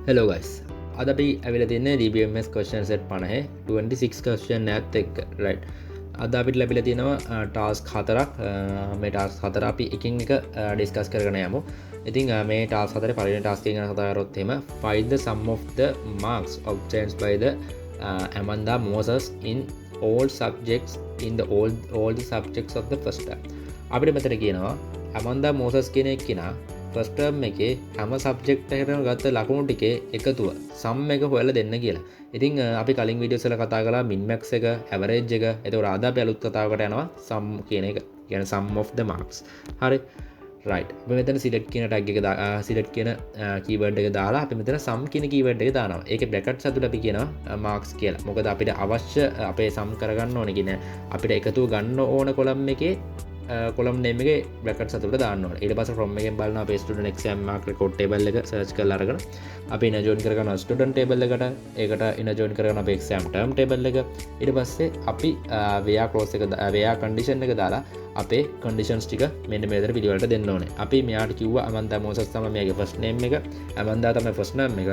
Hello guys. අද අපි ඇවිල්ලා තින්නේ DBMS question set 50 26 question එකත් එක්ක right. අද අපිට ලැබිලා තියෙනවා task හතරක්. මේ task හතර අපි එකින් එක discuss කරගෙන යමු. ඉතින් මේ task හතරේ පළවෙනි task එක ගැන කතා කරොත් එහෙම find the sum of the marks obtained by the Amanda Moses in all subjects in the all the subjects of the first term. අපිට මෙතන කියනවා Amanda Moses කියන එක්කිනා ෆස්ට් ටර්ම් එකේ හැම සබ්ජෙක්ට් එකකටම ගත්ත ලකුණු ටිකේ එකතුව සම් එක හොයලා දෙන්න කියලා. ඉතින් අපි කලින් වීඩියෝස් වල කතා කළා min max එක, average එක. ඒතකොට අද අපි අලුත් කතාවකට යනවා sum කියන එක. කියන්නේ sum of the marks. හරි. right. අපි මෙතන select කියන tag එක select කියන keyword එක දාලා අපි මෙතන sum කියන keyword එක දානවා. ඒකේ brackets ඇතුළේ අපි කියනවා marks කියලා. මොකද අපිට අවශ්‍ය අපේ sum කරගන්න ඕනේ කියන්නේ අපිට එකතුව ගන්න ඕන column එකේ කොලම් නේම් එකේ බ්‍රැකට්ස් අතුලට දාන්න ඕනේ. ඊට පස්සේ from එකෙන් බලනවා අපේ student exam mark record table එක search කරලා අරගෙන අපි ඉන join කරගන්නවා student table එකට. ඒකට ඉන join කරගන්න අපේ exam term table එක. ඊට පස්සේ අපි where clause එක where condition එක දාලා අපේ conditions ටික මෙන්න මේ විදිහට පිළිවෙලට දෙන්න ඕනේ. අපි මෙයාට කිව්වා Amanda Moses තමයි මෙයාගේ first name එක. Amanda තමයි first name එක.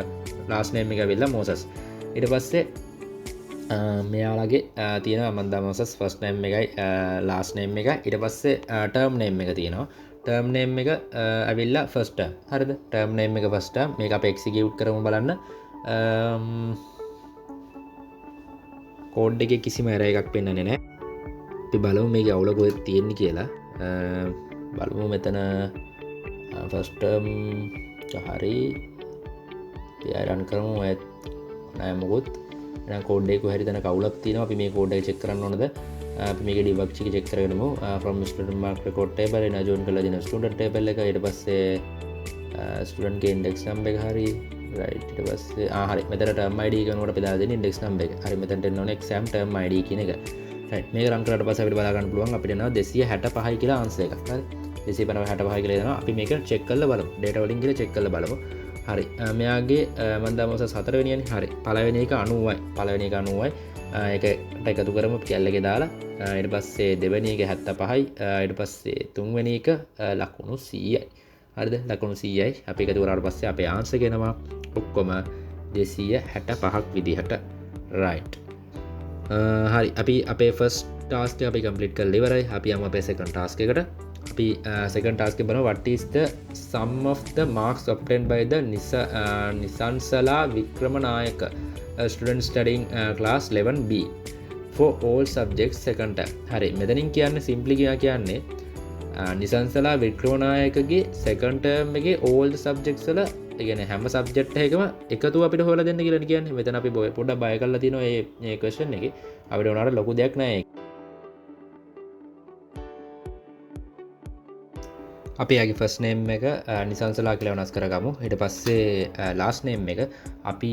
last name එක ඇවිල්ලා Moses. ඊට පස්සේ මෙයාලගේ තියෙන Amanda Moses first name එකයි last name එක. ඊට පස්සේ term name එක තියෙනවා. term name එක ඇවිල්ලා first term. හරිද? term name එක first term. මේක අපි execute කරමු බලන්න. code එකේ කිසිම error එකක් පෙන්වන්නේ නැහැ. අපි බලමු මේකේ අවුල කොහෙද තියෙන්නේ කියලා. බලමු මෙතන first term හරි. අපි run කරමු. නෑ මොකොත් කෝඩ් එක හරි තැන කවුලක් තියෙනවා. අපි මේ කෝඩ් එක චෙක් කරන්න ඕනද? අපි මේකේ debug එක check කරගෙනමු. from student mark record table එන join කරලා දෙන student table එක. ඊට පස්සේ student ගේ index number එක හරි right. ඊට පස්සේ හරි මෙතන term id කියනකොට අපි දාලා දෙන්නේ index number එක. හරි මෙතනට එන්න ඕනේ exam term id කියන එක. right මේක run කරලා පස්සේ අපිට බලා ගන්න පුළුවන් අපිට එනවා 265 කියලා answer එකක්. හරි 265 කියලා එනවා. අපි මේක check කරලා බලමු. data වලින් කියලා check කරලා බලමු. හරි මෙයාගේ Amanda Moses 4 වෙනියනේ. හරි පළවෙනි එක 90යි. පළවෙනි එක 90යි. ඒකට එකතු කරමු කැල් එකේ දාලා. ඊට පස්සේ දෙවෙනි එක 75යි. ඊට පස්සේ තුන්වෙනි එක ලකුණු 100යි. හරිද? ලකුණු 100යි. අපි එකතු කරාට පස්සේ අපේ ආන්සර් ගෙනවා ඔක්කොම 265ක් විදිහට. right. හරි අපි අපේ first task එක අපි complete කරලා ඉවරයි. අපි යමු අපේ second task එකට. අපි second task එක බලමු what is the sum of the marks obtained by the Nisansala Vikramanayaka student studying class 11B for all subjects second term. හරි මෙතනින් කියන්නේ simply කියන්නේ Nisansala Vikramanayakaගේ second term එකේ all the subjects වල ඒ කියන්නේ හැම subject එකකම එකතුව අපිට හොයලා දෙන්න කියලා කියන්නේ. මෙතන අපි පොඩ්ඩක් බය කරලා තිනවා මේ question එකේ. අපිට උනාට ලොකු දෙයක් නෑ. අපි යාගේ ෆස්ට් නේම් එක නිසංසලා කියලා වෙනස් කරගමු. ඊට පස්සේ ලාස්ට් නේම් එක අපි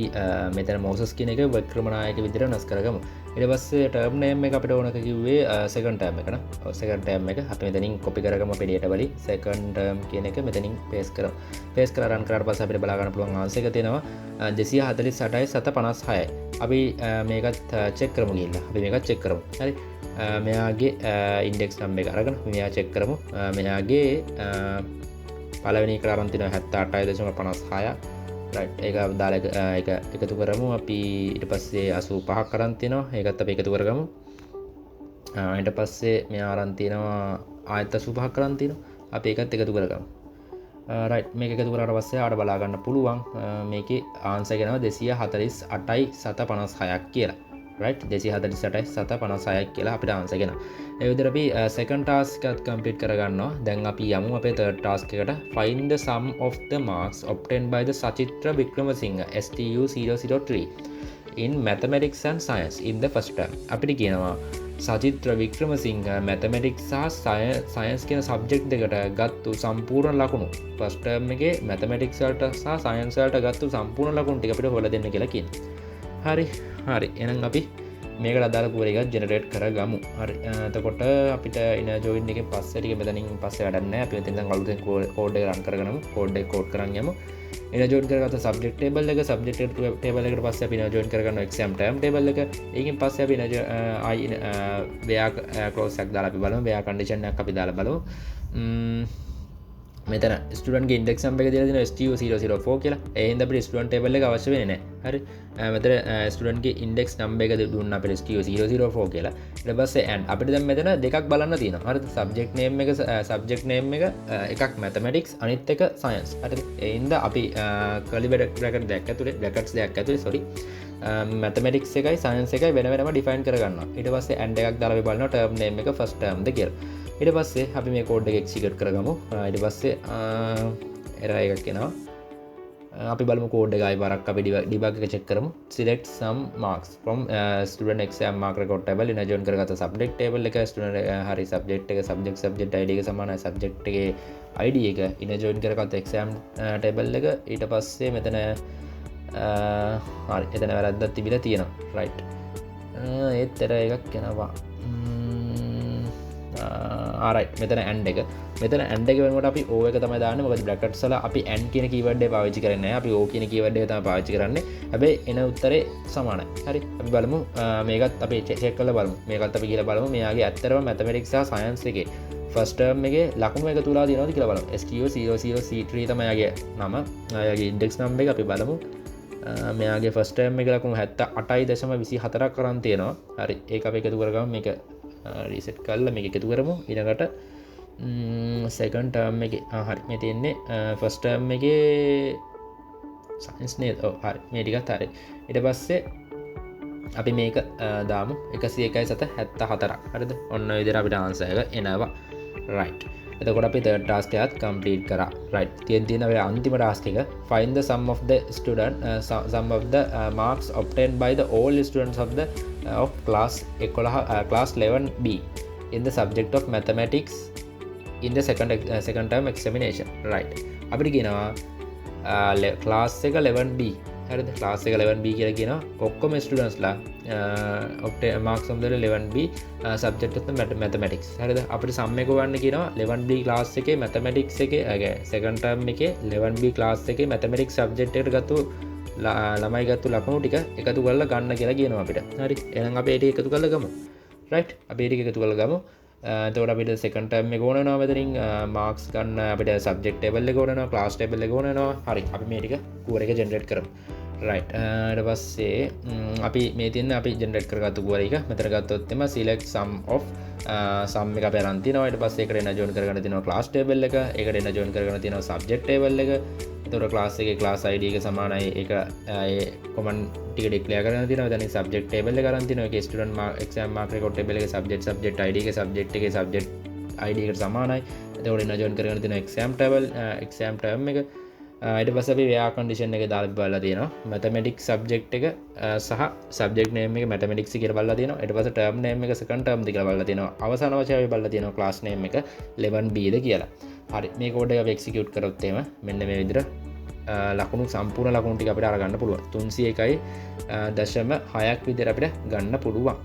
මෙතන මොසස් කියන එක වික්‍රමනායක විදිහට වෙනස් කරගමු. ඊට පස්සේ ටර්ම් නේම් එක අපිට ඕනක කිව්වේ සෙකන්ඩ් ටර්ම් එක නේ. ඔව් සෙකන්ඩ් ටර්ම් එක අපි මෙතනින් කොපි කරගමු අපේ data වලින් සෙකන්ඩ් ටර්ම් කියන එක මෙතනින් paste කරමු. paste කරලා run කරාට පස්සේ අපිට බලා ගන්න පුළුවන් answer එක තියෙනවා 248යි 756යි. අපි මේකත් check කරමු ගිහිල්ලා. අපි මේකත් check කරමු. හරි. මෙයාගේ ඉන්ඩෙක්ස් නම්බර් එක අරගෙන මෙයා චෙක් කරමු. මෙයාගේ පළවෙනි එක අරන් තිනවා 78.56. right ඒක දාලා ඒක එකතු කරමු. අපි ඊට පස්සේ 85ක් අරන් තිනවා. ඒකත් අපි එකතු කරගමු. ඊට පස්සේ මෙයා අරන් තිනවා ආයත 85ක් අරන් තිනවා. අපි ඒකත් එකතු කරගමු. right මේක එකතු කරාට පස්සේ ආඩ බලා ගන්න පුළුවන් මේකේ ආන්සර් ගෙනවා 248යි 756ක් කියලා. right 248යි 756ක් කියලා අපිට ආන්සර් ගෙනවා. ඒ විදිහට අපි second task එකත් complete කරගන්නවා. දැන් අපි යමු අපේ third task එකට. find the sum of the marks obtained by the Sachitra Wickramasinghe STU003 in mathematics and science in the first term. අපිට කියනවා Sachitra Wickramasinghe mathematics සහ science කියන subject දෙකට ගත්තු සම්පූර්ණ ලකුණු first term එකේ mathematics වලට සහ science වලට ගත්තු සම්පූර්ණ ලකුණු ටික අපිට හොයලා දෙන්න කියලා කියනවා. හරි හරි එහෙනම් අපි මේකට අදාළ කෝඩ් එකක් ජෙනරේට් කරගමු. හරි එතකොට අපිට ඉන ජොයින් එකෙන් පස්සේ ටික මෙතනින් පස්සේ වැඩක් නැහැ. අපි මෙතෙන් දැන් අලුතෙන් කෝඩ් එක රන් කරගමු. කෝඩ් එක කෝඩ් කරන් යමු. ඉන ජොයින් කරගත්ත සබ්ජෙක්ට් ටේබල් එක සබ්ජෙක්ට් ටේබල් එකට පස්සේ අපි ඉන ජොයින් කරගන්නවා එක්සෑම් ටර්ම් ටේබල් එක. ඒකෙන් පස්සේ අපි ආයි where clause එකක් දාලා අපි බලමු. where condition එකක් අපි දාලා බලමු. මෙතන ස්ටඩන්ට ඉන්ඩෙක් සම්පක දින STU004 කියලා ඒහින්ද අප ස්ටඩන් ටේබල්ල අවශ්‍ය වෙන හරි මෙතර ස්ටඩන්ගේ ඉන්ඩෙක් නම්බක දුන්න අප STU004 කියලා ලබස්ස ඇන් අපිට දැම් මෙතන දෙකක් බලන්න තියෙන හරි සබ්ෙක් නේම් එක සබ්ෙක් නේම් එක එකක් මැතමටික්ස් අනිත් එක සයින්ස් හට එයින්ද අපි කලිබඩක් දැක් තුරේ ඩකට් දෙයක් ඇතුේ සොරි මැතමටික් එකයි සයින්ස එකයි වෙනම ඩිෆයින් කරගන්න ඉට පස්සේ ඇන්ඩ එකක් දරව බලන්න ටර්ම් නේම් එක ෆස්ටම්ද කියල ඉට පස්සේ අපි මේ කෝඩ් එක එක්සිකට් කරගමු ඉට පස්සේ එර එකක් කෙනවා අපි බලමු කෝඩ් එකයි බරක් අපි ඩිබග් එක චෙක් කරමු select some marks from student exam mark record table in a join කරගත subject table එක student හරි subject එක subject id එක සමානයි subject එකේ id එක in a join කරගත exam table එක ඊට පස්සේ මෙතන හරි එතන වැරද්දක් තිබිලා තියෙනවා right ඒත් එර එකක් කෙනවා ආරයි මෙතන ඇන්ඩ එක මෙතන ඇන්ඩ එක වෙනට අපි ඕ එක තම දාන්න මොකද බ්‍රකට් සල අපි ඇන් කියන කීවඩ්ඩේ පාවිච්චි කරන්න අපි ඕ කියන කීවඩ්ඩේ තම පාවිච්චි කරන්න හැබැයි එන උත්තරේ සමානයි හරි අපි බලමු මේකත් අපි චෙක් කරලා බලමු මේකත් අපි කියලා බලමු මෙයාගේ ඇත්තරම මැතමැටික්ස් සහ සයන්ස් එකේ ෆස්ට් ටර්ම් එකේ ලකුණු එක තුලා තියෙනවද කියලා බලමු STU00C3 තමයි යාගේ නම යාගේ ඉන්ඩෙක්ස් නම්බර් එක අපි බලමු මෙයාගේ ෆස්ට් ටර්ම් එකේ ලකුණු 78.24ක් කරන් තියෙනවා හරි ඒක අපි එකතු කරගමු මේක රීසෙට් කල්ල මේක එකතු කරමු ඊළඟට සෙකන්ඩ් ටර්ම් එකේ හරි මේ තියෙන්නේ ෆස්ට් ටර්ම් එකේ සයින්ස් නේද ඔව් හරි මේ ටිකත් හරි ඊට පස්සේ අපි මේක දාමු 101.74ක් හරිද ඔන්න ඔය විදිහට අපිට ආන්සර් එක එනවා right එතකොට අපි third task එකත් complete කරා right තියෙන අපේ අන්තිම task එක find the sum of the student sum of the marks obtained by the all students of the of class 11 class 11B in the subject of mathematics in the second term examination right අපිට කියනවා class එක 11B හරිද class එක 11B කියලා කියනවා ඔක්කොම students ලා obtain marks of the 11B subject of the mathematics හරිද අපිට sum එක ගන්න කියනවා 11B class එකේ mathematics එකේ second term එකේ 11B class එකේ mathematics subject එකට ගත්තු ළමයි ගත්තු ලකුණු ටික එකතු කරලා ගන්න කියලා කියනවා අපිට. හරි. එහෙනම් අපි ඒක එකතු කරලා ගමු. right. අපි ඒක එකතු කරලා ගමු. එතකොට අපිට second term එක ඕන වෙනවා මෙතනින් marks ගන්න අපිට subject table එක ඕන වෙනවා class table එක ඕන වෙනවා. හරි. අපි මේ ටික query එක generate කරමු. right. ඊට පස්සේ අපි මේ තියෙන අපි generate කරගත්තු query එක මෙතන ගත්තොත් එම select sum of sum එක අපි අරන් තිනවා. ඊට පස්සේ ඒකට එන join කරගන්න තියෙනවා class table එක. ඒකට එන join කරගන්න තියෙනවා subject table එක. එතකොට class එකේ class id එක සමානයි ඒක ඒ command ටික declare කරගෙන තියෙනවා. දැන් subject table එක අරන් තිනවා. ඒකේ student mark exam mark record table එකේ subject id එක subject එකේ subject id එකට සමානයි. එතකොට එන join කරගෙන තියෙනවා exam table exam term එක. ඊට පස්සේ අපි where condition එක දාලා බලලා තියෙනවා. mathematics subject එක සහ subject name එක mathematics කියලා බලලා තියෙනවා. ඊට පස්සේ term name එක second term ද කියලා බලලා තියෙනවා. අවසාන වශයෙන් අපි බලලා තියෙනවා class name එක 11B ද කියලා. හරි මේ කෝඩ් එක අපි එක්සිකියුට් කරොත් එහෙම මෙන්න මේ විදිහට ලකුණු සම්පූර්ණ ලකුණු ටික අපිට අරගන්න පුළුවන් 301.6ක් විදිහට අපිට ගන්න පුළුවන්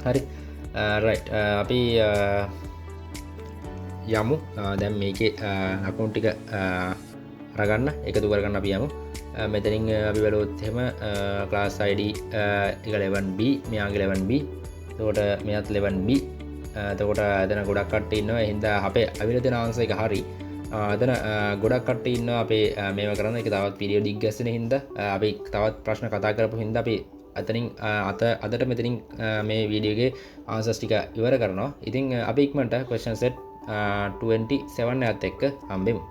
හරි right අපි යමු දැන් මේකේ ලකුණු ටික අරගන්න එකතු කරගන්න අපි යමු මෙතනින් අපි බලුවොත් එහෙම class id එක 11B මෙයාගේ 11B එතකොට මෙයාත් 11B එතකොට එතන ගොඩක් කට්ටිය ඉන්නවා එහෙනම් අපේ අවිල දෙන ආන්සර් එක හරි එතන ගොඩක් කට්ටිය ඉන්නවා අපේ මේව කරන එක තවත් පීරියඩ් එක ගැස්සෙන හින්දා අපි තවත් ප්‍රශ්න කතා කරපු හින්දා අපි අතනින් අදට මෙතනින් මේ වීඩියෝ එකේ ආන්සර්ස් ටික ඉවර කරනවා ඉතින් අපි ඉක්මනට question set 27 එකත් එක්ක හම්බෙමු